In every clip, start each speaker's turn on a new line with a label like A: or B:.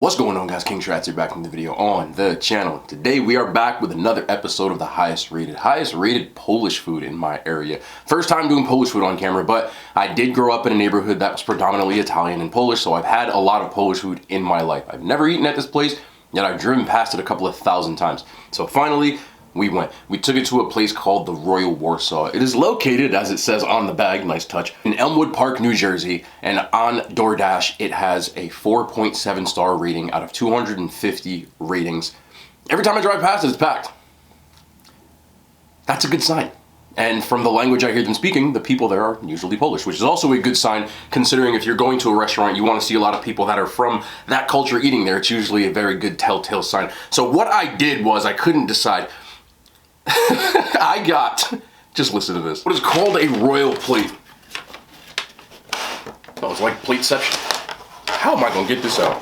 A: What's going on, guys? King Shrats here, back in the video on the channel. Today we are back with another episode of the highest rated Polish food in my area. First time doing Polish food on camera, but I did grow up in a neighborhood that was predominantly Italian and Polish, so I've had a lot of Polish food in my life. I've never eaten at this place, yet I've driven past it a couple of thousand times. So finally, we went. We took it to a place called the Royal Warsaw. It is located, as it says on the bag, nice touch, in Elmwood Park, New Jersey, and on DoorDash, it has a 4.7 star rating out of 250 ratings. Every time I drive past it, it's packed. That's a good sign. And from the language I hear them speaking, the people there are usually Polish, which is also a good sign, considering if you're going to a restaurant, you want to see a lot of people that are from that culture eating there. It's usually a very good telltale sign. So what I did was, I couldn't decide. I got, just listen to this, what is called a royal plate. Oh, it's like plateception. How am I gonna get this out?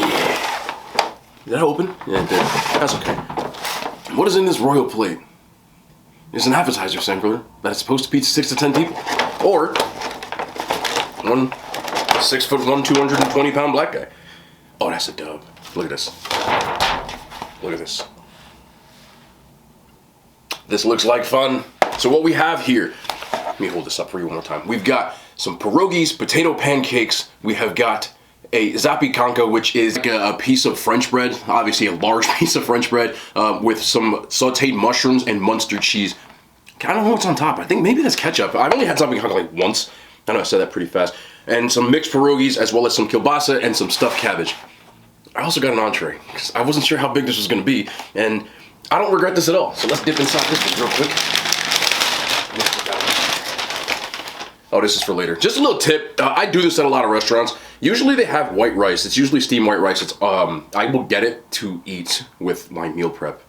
A: Yeah. Did that open? Yeah, it did. That's okay. What is in this royal plate? It's an appetizer sampler that is supposed to feed 6 to 10 people. Or one 6'1", 220 pound black guy. Oh, that's a dub. Look at this. Look at this. This looks like fun. So what we have here, let me hold this up for you one more time. We've got some pierogies, potato pancakes. We have got a zapiekanka, which is like a piece of French bread, obviously a large piece of French bread, with some sauteed mushrooms and Munster cheese. I don't know what's on top. I think maybe that's ketchup. I've only had zapiekanka like once. I know I said that pretty fast. And some mixed pierogies, as well as some kielbasa and some stuffed cabbage. I also got an entree, because I wasn't sure how big this was going to be, and I don't regret this at all. So let's dip inside this one real quick. Oh, this is for later. Just a little tip, I do this at a lot of restaurants. Usually they have white rice. It's usually steamed white rice. It's I will get it to eat with my meal prep.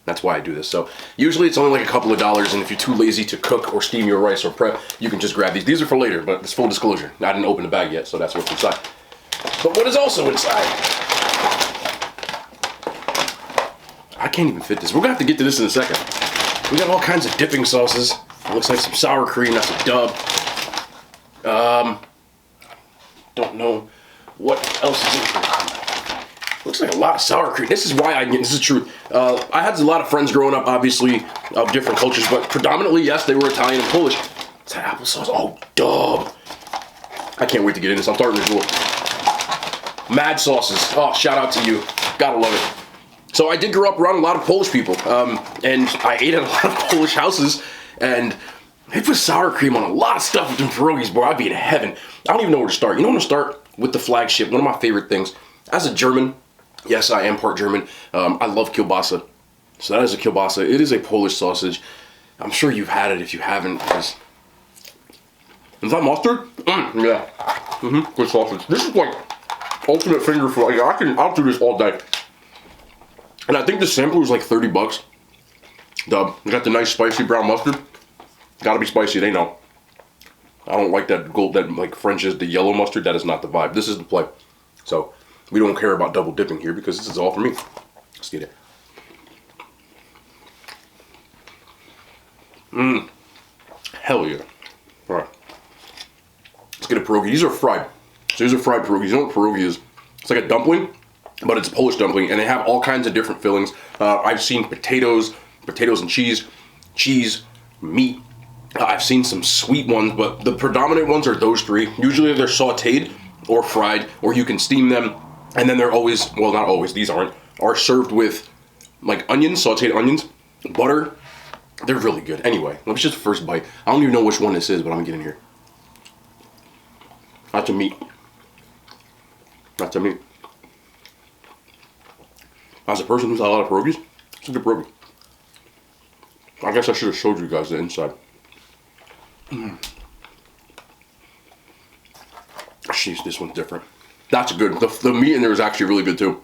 A: That's why I do this. So usually it's only like a couple of dollars, and if you're too lazy to cook or steam your rice or prep, you can just grab these. These are for later, but it's full disclosure. I didn't open the bag yet, so that's what's inside. But what is also inside? I can't even fit this. We're gonna have to get to this in a second. We got all kinds of dipping sauces. It looks like some sour cream. That's a dub. Don't know what else is in here. Looks like a lot of sour cream. This is why this is true. I had a lot of friends growing up, obviously, of different cultures, but predominantly, yes, they were Italian and Polish. It's that applesauce. Oh, dub. I can't wait to get in this. I'm starting to drool. Mad sauces. Oh, shout out to you. Gotta love it. So I did grow up around a lot of Polish people, and I ate at a lot of Polish houses, and they put sour cream on a lot of stuff with them pierogies, boy. I'd be in heaven. I don't even know where to start. You know, I'm gonna start with the flagship, one of my favorite things. As a German, yes, I am part German. I love kielbasa. So that is a kielbasa. It is a Polish sausage. I'm sure you've had it if you haven't. Is that mustard? Yeah. Good sausage. This is like ultimate finger food. Like, I'll do this all day. And I think the sampler was like 30 bucks. Dub. You got the nice spicy brown mustard. Gotta be spicy, they know. I don't like that gold, that like French is the yellow mustard. That is not the vibe. This is the play. So we don't care about double dipping here because this is all for me. Let's get it. Hell yeah. Alright. Let's get a pierogi. These are fried. So these are fried pierogies. You know what pierogi is? It's like a dumpling, but it's a Polish dumpling, and they have all kinds of different fillings. I've seen potatoes and cheese, meat. I've seen some sweet ones, but the predominant ones are those three. Usually they're sauteed or fried, or you can steam them, and then they're always, well, not always, these are served with like onions, sauteed onions, butter. They're really good. Anyway, let me just the first bite. I don't even know which one this is, but I'm gonna get in here. That's a meat. That's a meat. As a person who's had a lot of pierogies, it's a good pierogi. I guess I should have showed you guys the inside. Jeez, this one's different. That's good. The meat in there is actually really good too.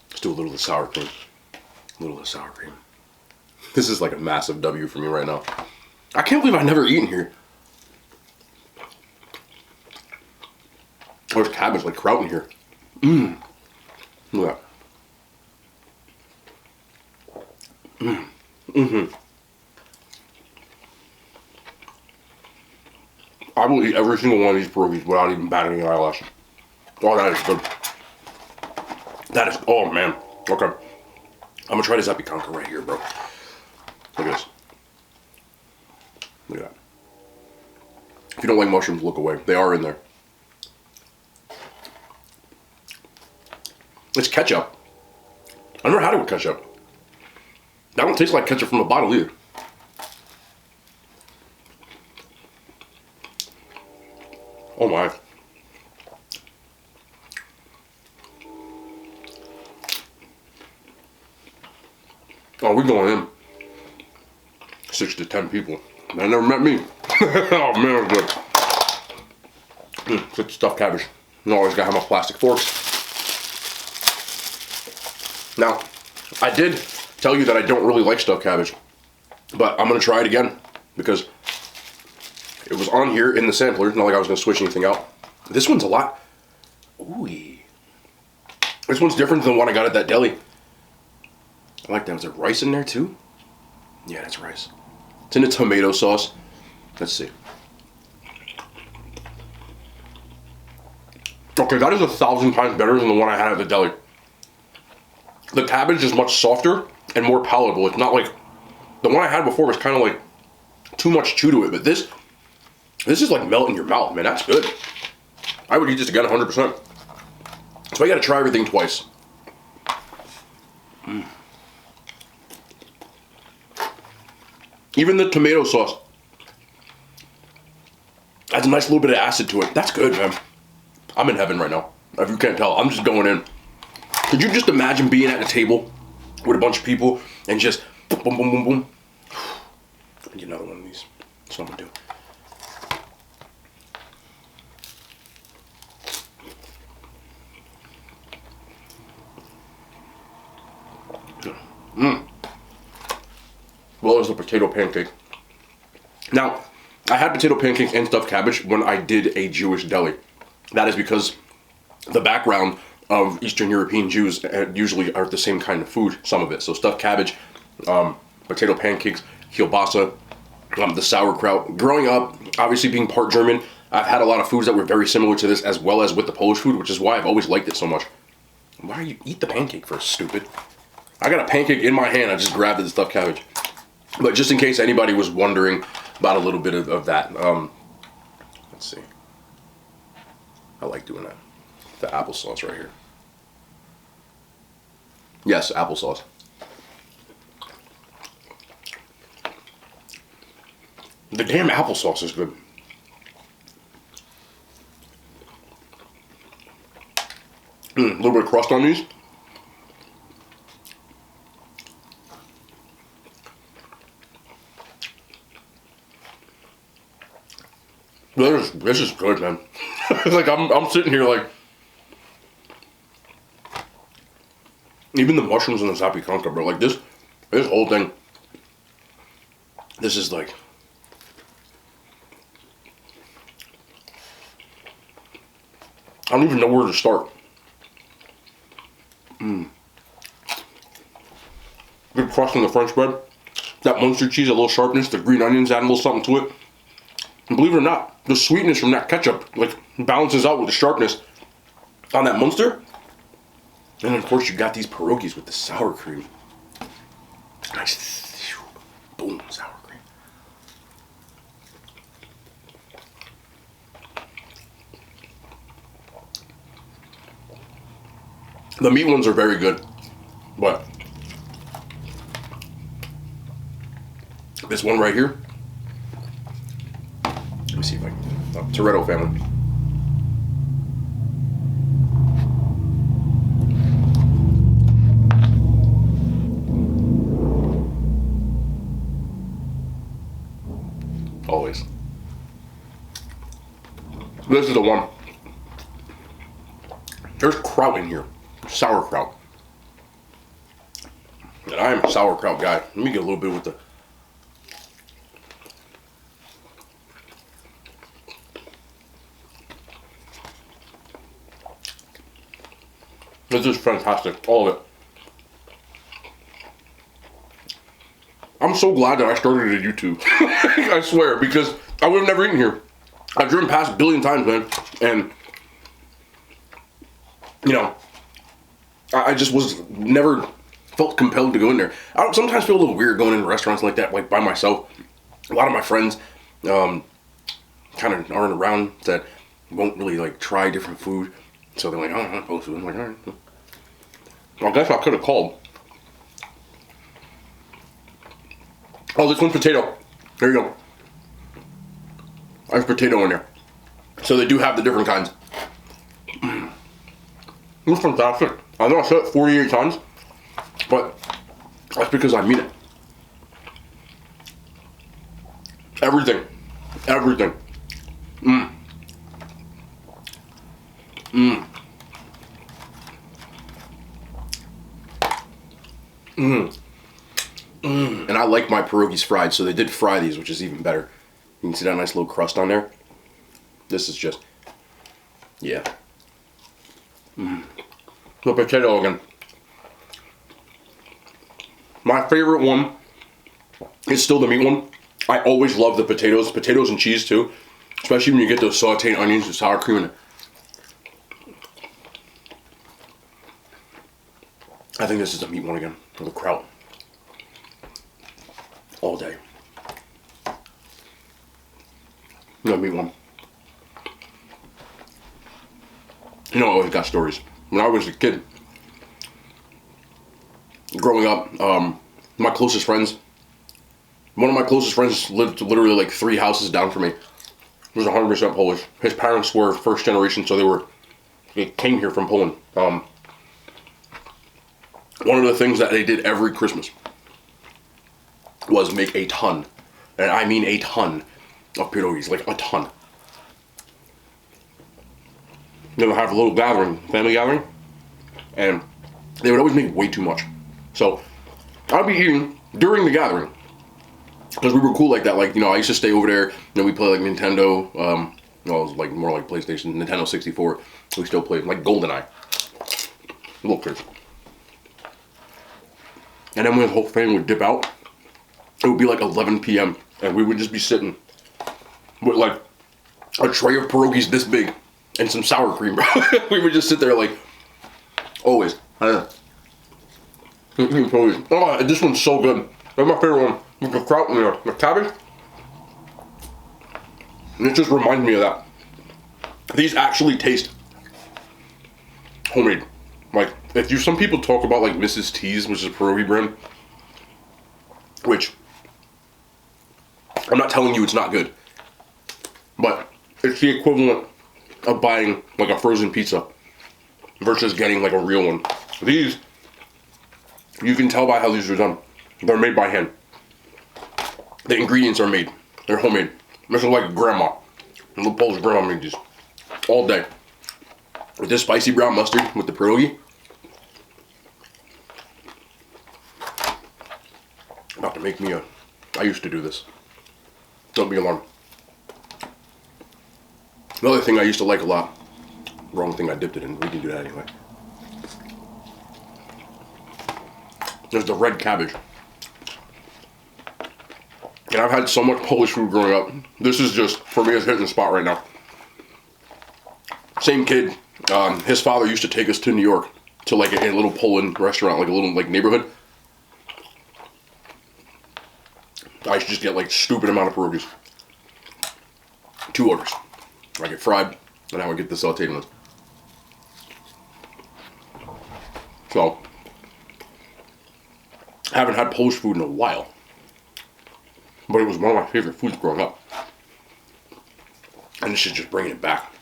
A: Let's do a little of the sour cream. A little of the sour cream. This is like a massive W for me right now. I can't believe I've never eaten here. There's cabbage, like kraut in here. Look at that. I will eat every single one of these pierogies without even batting an eyelash. Oh, that is good. That is, oh man. Okay. I'm gonna try this zapiekanka right here, bro. Look at this. Look at that. If you don't like mushrooms, look away. They are in there. It's ketchup. I never had it with ketchup. That don't taste like ketchup from a bottle either. Oh my. Oh, we're going in. 6 to 10 people. They never met me. Oh man, good. Good stuffed cabbage. You always gotta have my plastic forks. Now, I did tell you that I don't really like stuffed cabbage, but I'm gonna try it again because it was on here in the sampler. Not like I was gonna switch anything out. This one's a lot. Ooh. This one's different than the one I got at that deli. I like that. Is there rice in there too? Yeah, that's rice. It's in a tomato sauce. Let's see. Okay, that is 1,000 times better than the one I had at the deli. The cabbage is much softer and more palatable. It's not like the one I had before was kind of like too much chew to it, but this is like melt in your mouth, man. That's good. I would eat this again 100%. So I gotta try everything twice. Even the tomato sauce adds a nice little bit of acid to it. That's good, man. I'm in heaven right now. If you can't tell, I'm just going in. Could you just imagine being at a table with a bunch of people and just boom, boom, boom, boom, boom? Get another one of these. That's what I'm gonna do. Well, as the potato pancake. Now, I had potato pancakes and stuffed cabbage when I did a Jewish deli. That is because the background of Eastern European Jews usually are the same kind of food, some of it. So stuffed cabbage, potato pancakes, kielbasa, the sauerkraut. Growing up, obviously being part German, I've had a lot of foods that were very similar to this, as well as with the Polish food, which is why I've always liked it so much. Why do you eat the pancake first, stupid? I got a pancake in my hand, I just grabbed the stuffed cabbage. But just in case anybody was wondering about a little bit of that, let's see. I like doing that. The applesauce right here. Yes, applesauce. The damn applesauce is good. A little bit of crust on these. This is good, man. Like I'm sitting here like, even the mushrooms and the zapiekanka, bro. Like this whole thing. This is like, I don't even know where to start. Good crust on the French bread. That Munster cheese, a little sharpness. The green onions add a little something to it. And believe it or not, the sweetness from that ketchup like balances out with the sharpness on that Munster. And then of course you got these pierogies with the sour cream. Nice, boom, sour cream. The meat ones are very good, but this one right here. Let me see if I can. Toretto family. Always. This is the one. There's kraut in here. Sauerkraut. And I am a sauerkraut guy. Let me get a little bit with the. This is fantastic, all of it. I'm so glad that I started a YouTube. I swear, because I would have never eaten here. I've driven past a billion times, man, and you know, I just was never felt compelled to go in there. I sometimes feel a little weird going into restaurants like that, like by myself. A lot of my friends kind of aren't around that won't really like try different food, so they're like, "Oh, I'm not supposed to." I'm like, "All right." Well, I guess I could have called. Oh, this one's potato. There you go. There's potato in there. So they do have the different kinds. It's fantastic. I know I said it 48 times, but that's because I mean it. Everything. Everything. And I like my pierogies fried, so they did fry these, which is even better. You can see that nice little crust on there. This is just, yeah. The potato again. My favorite one is still the meat one. I always love the potatoes and cheese too. Especially when you get those sauteed onions with sour cream in it. I think this is the meat one again, or the kraut. All day. The meat one. You know, I always got stories. When I was a kid, growing up, my closest friends, one of my closest friends lived literally like 3 houses down from me. He was 100% Polish. His parents were first generation, so they came here from Poland. One of the things that they did every Christmas was make a ton, and I mean a ton, of pierogies, like a ton. They would have a little gathering, family gathering, and they would always make way too much. So I'd be eating during the gathering, because we were cool like that. Like, you know, I used to stay over there, we play like Nintendo, well, it was like more like PlayStation, Nintendo 64. We still play like GoldenEye. Little kids. And then when the whole family would dip out, it would be like 11 p.m. and we would just be sitting with like a tray of pierogies this big and some sour cream, bro. We would just sit there like, always. Oh, this one's so good. That's my favorite one. With the kraut and the cabbage. And it just reminds me of that. These actually taste homemade. Like, some people talk about like Mrs. T's, which is a pierogi brand, which I'm not telling you it's not good, but it's the equivalent of buying like a frozen pizza versus getting like a real one. These, you can tell by how these are done. They're made by hand. The ingredients are made. They're homemade. This is like grandma. A little Polish grandma made these all day. With this spicy brown mustard with the pierogi. About to make me I used to do this. Don't be alarmed. Another thing I used to like a lot. Wrong thing I dipped it in. We can do that anyway. There's the red cabbage. And I've had so much Polish food growing up. This is just, for me, it's hitting the spot right now. Same kid. His father used to take us to New York to like a little Poland restaurant, like a little like neighborhood. I used to just get like stupid amount of pierogies. 2 orders. I get fried, and I would get the sauteed ones. So, I haven't had Polish food in a while. But it was one of my favorite foods growing up. And this is just bringing it back.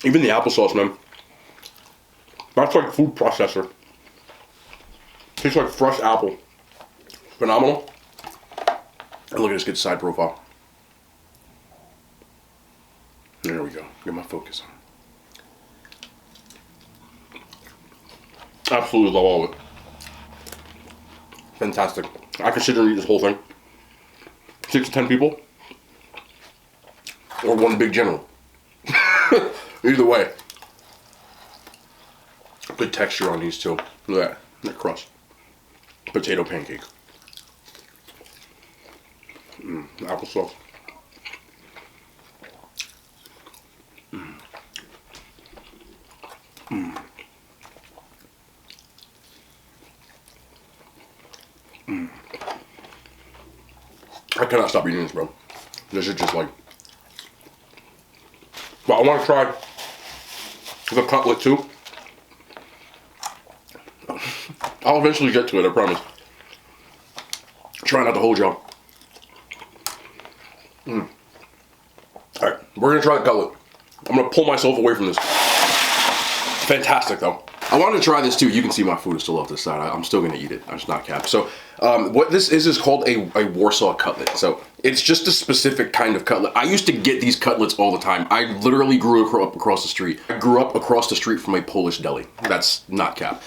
A: Even the applesauce, man. That's like food processor. Tastes like fresh apple. Phenomenal. And look at this good side profile. There we go. Get my focus on. Absolutely love all of it. Fantastic. I could sit there and eat this whole thing. 6 to 10 people. Or one big general. Either way. Good texture on these too. Look at that crust. Potato pancake. Applesauce. I cannot stop eating this, bro. This is just like... But I want to try the cutlet too. I'll eventually get to it, I promise. Try not to hold y'all. Alright, we're gonna try the cutlet. I'm gonna pull myself away from this. Fantastic though. I wanted to try this too. You can see my food is still off this side. I'm still gonna eat it. I'm just not capped. So what this is called a Warsaw cutlet. So it's just a specific kind of cutlet. I used to get these cutlets all the time. I literally grew up across the street. I grew up across the street from a Polish deli. That's not cap.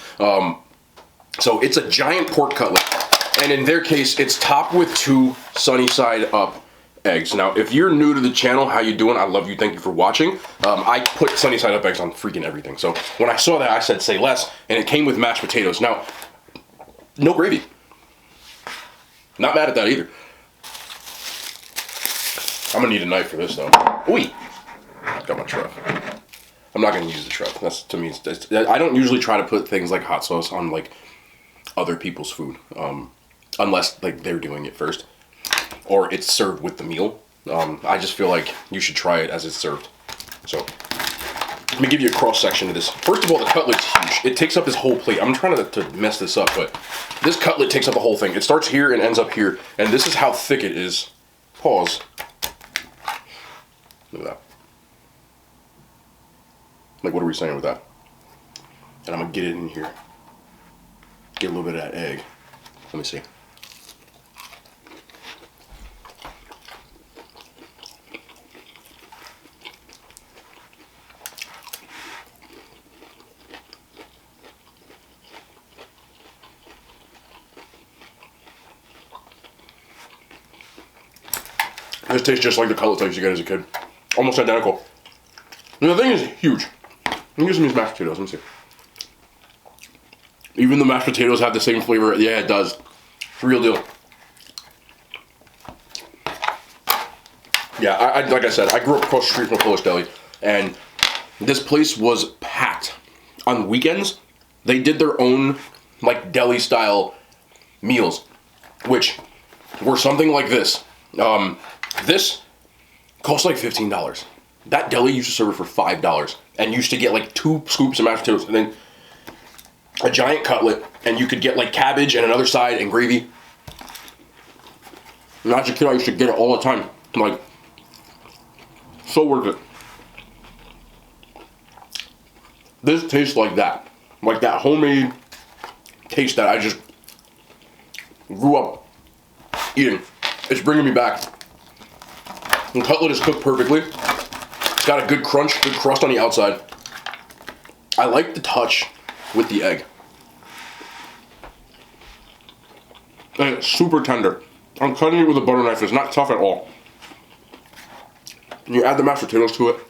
A: So it's a giant pork cutlet. And in their case, it's topped with 2 sunny side up eggs. Now, if you're new to the channel, how you doing? I love you. Thank you for watching. I put sunny side up eggs on freaking everything. So when I saw that, I said, say less. And it came with mashed potatoes. Now, no gravy. Not mad at that either. I'm gonna need a knife for this though. Ooh, got my truck. I'm not gonna use the truck. That's, to me, I don't usually try to put things like hot sauce on like other people's food, unless like they're doing it first, or it's served with the meal. I just feel like you should try it as it's served. So let me give you a cross section of this. First of all, the cutlet's huge. It takes up this whole plate. I'm trying to mess this up, but this cutlet takes up the whole thing. It starts here and ends up here, and this is how thick it is. Pause. Look at that. Like, what are we saying with that? And I'm gonna get it in here. Get a little bit of that egg. Let me see. This tastes just like the cutlets I used to get as a kid. Almost identical. And the thing is huge. Let me get some of these mashed potatoes. Let me see. Even the mashed potatoes have the same flavor. Yeah, it does. It's a real deal. Yeah, like I said, I grew up across the street from a Polish deli, and this place was packed. On weekends, they did their own, like, deli-style meals, which were something like this. This cost like $15. That deli used to serve it for $5, and used to get like 2 scoops of mashed potatoes, and then a giant cutlet, and you could get like cabbage and another side and gravy. And as a kid, I used to get it all the time. Like, so worth it. This tastes like that homemade taste that I just grew up eating. It's bringing me back. The cutlet is cooked perfectly. It's got a good crunch, good crust on the outside. I like the touch with the egg. And it's super tender. I'm cutting it with a butter knife. It's not tough at all. And you add the mashed potatoes to it.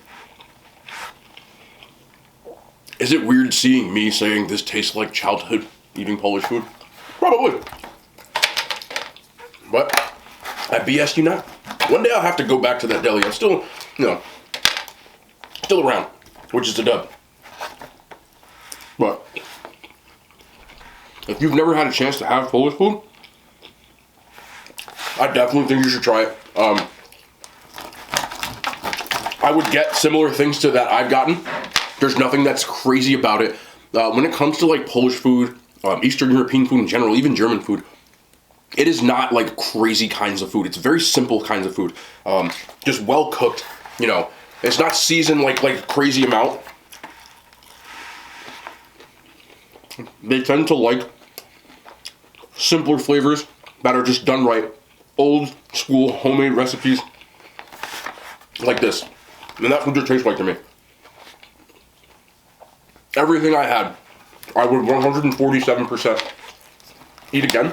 A: Is it weird seeing me saying this tastes like childhood eating Polish food? Probably. But I BS you not. One day I'll have to go back to that deli. I'm still, still around, which is a dub. But if you've never had a chance to have Polish food, I definitely think you should try it. I would get similar things to that I've gotten. There's nothing that's crazy about it. When it comes to like Polish food, Eastern European food in general, even German food, it is not like crazy kinds of food. It's very simple kinds of food. Just well cooked, It's not seasoned like crazy amount. They tend to like simpler flavors that are just done right. Old school homemade recipes like this. And that's what it tastes like to me. Everything I had, I would 147% eat again.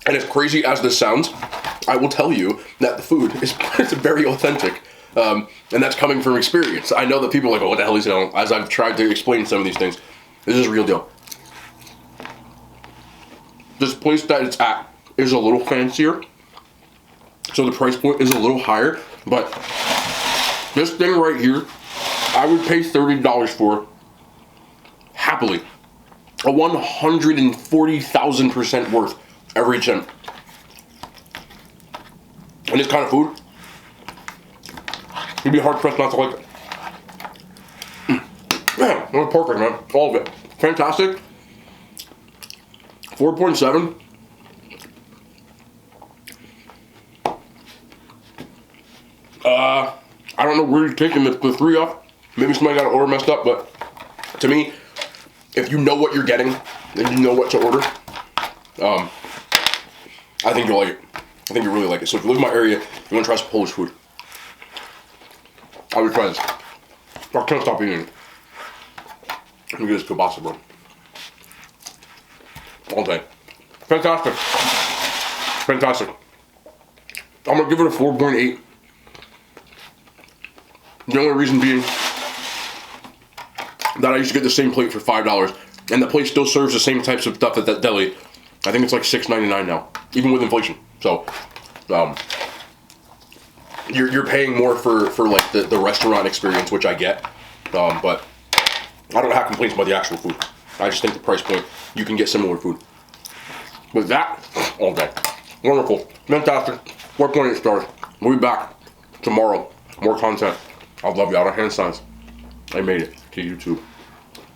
A: And as crazy as this sounds, I will tell you that the food is very authentic. And that's coming from experience. I know that people are like, oh, what the hell is it? As I've tried to explain some of these things, this is a real deal. This place that it's at is a little fancier. So the price point is a little higher, but this thing right here, I would pay $30 for happily. A 140,000% worth every cent. And this kind of food, you'd be hard pressed not to like it. Man, that was perfect, man. All of it. Fantastic. 4.7. I don't know where you're taking the 3 off. Maybe somebody got an order messed up, but to me, if you know what you're getting and you know what to order, I think you'll like it. I think you really like it. So if you live in my area, you want to try some Polish food, I would try this. I can't stop eating it. Let me get this kielbasa, bro. All day. Fantastic. Fantastic. I'm going to give it a 4.8. The only reason being that I used to get the same plate for $5, and the plate still serves the same types of stuff at that deli. I think it's like $6.99 now, even with inflation. So, you're paying more for like the restaurant experience, which I get, but I don't have complaints about the actual food. I just think the price point, you can get similar food. With that, all day. Wonderful. Fantastic. 4.8 stars. We'll be back tomorrow. More content. I love you. Out of hand signs. I made it to YouTube.